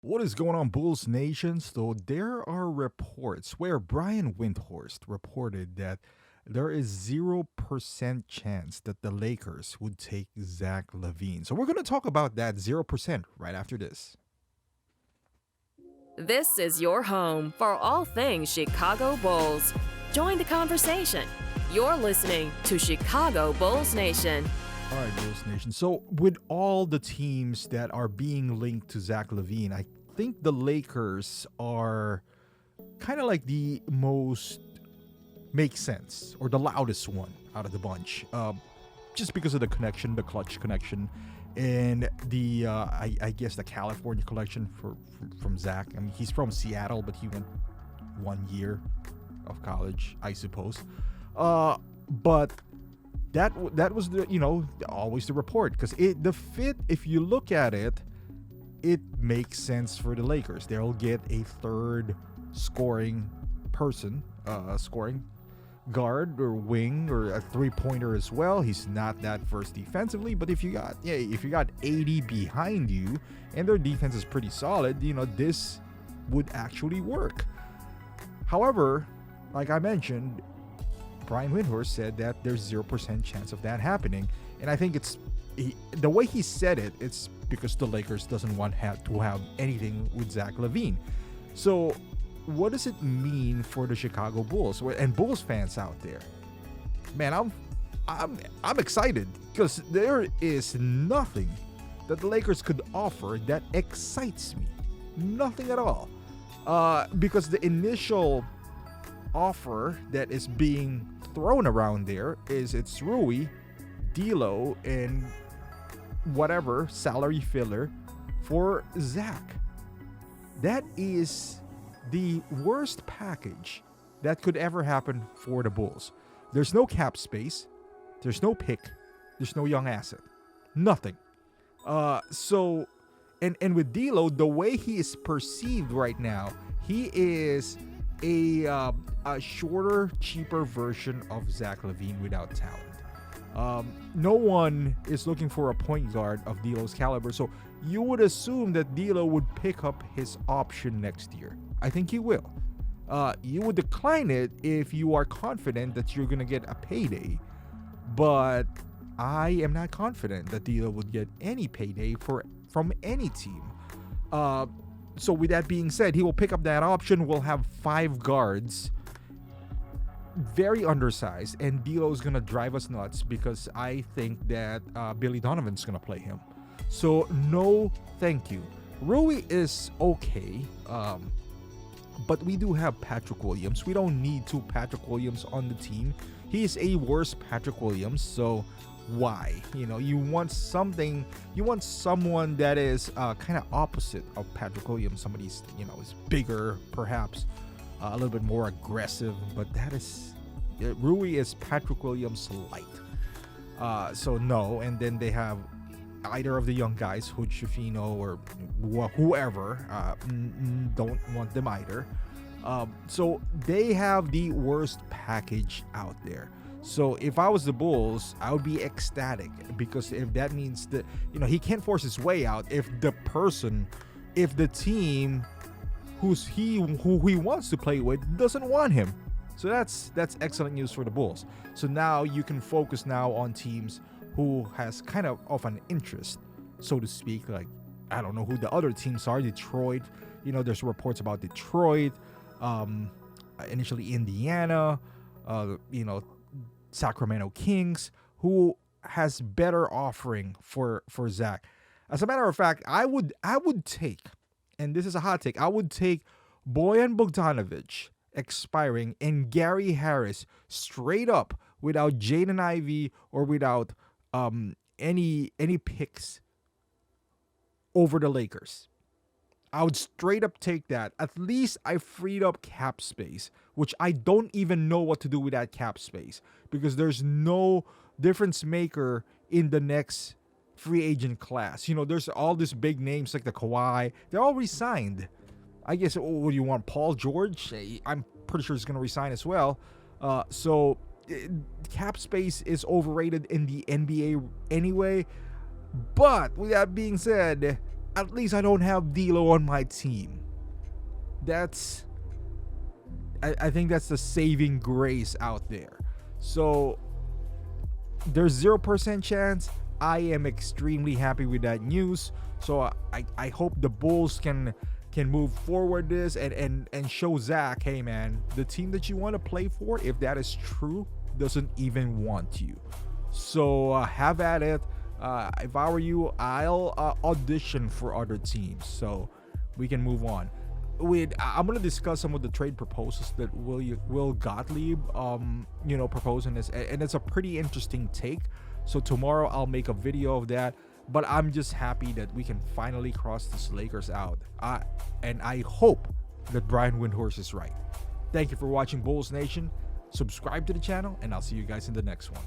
What is going on, Bulls Nation? So there are reports where Brian Windhorst reported that there is 0% chance that the Lakers would take Zach Levine. So we're going to talk about that 0% right after this. This is your home for all things Chicago Bulls. Join the conversation. You're listening to Chicago Bulls Nation. All right, Bulls Nation. So with all the teams that are being linked to Zach Levine, I think the Lakers are kind of like the most makes sense or the loudest one out of the bunch, just because of the connection, the clutch connection, and the I guess the California collection from Zach. I mean, he's from Seattle, but he went 1 year of college, I suppose. But that was the always the report because the fit, if you look at it, it makes sense for the Lakers. They'll get a third scoring person, scoring guard or wing or a three-pointer as well. He's not that first defensively, but if you got 80 behind you and their defense is pretty solid, this would actually work. However, like I mentioned, Brian Windhorst said that there's 0% chance of that happening, and I think the way he said it, it's because the Lakers doesn't want to have anything with Zach Levine. So what does it mean for the Chicago Bulls and Bulls fans out there? Man, I'm excited because there is nothing that the Lakers could offer that excites me. Nothing at all. Because the initial offer that is being thrown around there is it's Rui, D'Lo, and whatever salary filler for Zach. That is the worst package that could ever happen for the Bulls. There's no cap space, there's no pick, there's no young asset, nothing. So and with D'Lo, the way he is perceived right now, he is a shorter, cheaper version of Zach Levine without talent. No one is looking for a point guard of D'Lo's caliber, so you would assume that D'Lo would pick up his option next year. I think he will. You would decline it if you are confident that you're gonna get a payday, but I am not confident that D'Lo would get any payday from any team. So with that being said, he will pick up that option. We'll have 5 guards, very undersized, and D'Lo's gonna drive us nuts because I think that Billy Donovan's gonna play him. So no, thank you. Rui is okay, but we do have Patrick Williams. We don't need 2 Patrick Williams on the team. He is a worse Patrick Williams, so why? You want someone that is kind of opposite of Patrick Williams. Somebody's is bigger, perhaps a little bit more aggressive, but that is Rui is Patrick Williams light. So no, and then they have either of the young guys, Hood Schifino or whoever. Don't want them either. So they have the worst package out there. So if I was the Bulls, I would be ecstatic because if that means that he can't force his way out if the team who he wants to play with doesn't want him. So that's excellent news for the Bulls. So now you can focus now on teams who has kind of an interest, so to speak. Like, I don't know who the other teams are. Detroit, there's reports about Detroit, initially Indiana, Sacramento Kings, who has better offering for Zach. As a matter of fact, I would take, and this is a hot take, I would take Bojan Bogdanovic expiring and Gary Harris straight up without Jaden Ivey or without any picks over the Lakers. I would straight up take that. At least I freed up cap space, which I don't even know what to do with that cap space because there's no difference maker in the next free agent class. There's all these big names like the Kawhi. They're all re-signed. I guess, what do you want? Paul George? I'm pretty sure he's going to resign as well. So cap space is overrated in the NBA anyway. But with that being said, at least I don't have D'Lo on my team. I think that's the saving grace out there. So there's 0% chance. I am extremely happy with that news. So I hope the Bulls can move forward this and show Zach, hey man, the team that you want to play for, if that is true, doesn't even want you. So have at it. If I were you, I'll audition for other teams so we can move on. I'm gonna discuss some of the trade proposals that Will Gottlieb proposed in this, and it's a pretty interesting take. So tomorrow I'll make a video of that. But I'm just happy that we can finally cross this Lakers out. And I hope that Brian Windhorst is right. Thank you for watching Bulls Nation. Subscribe to the channel, and I'll see you guys in the next one.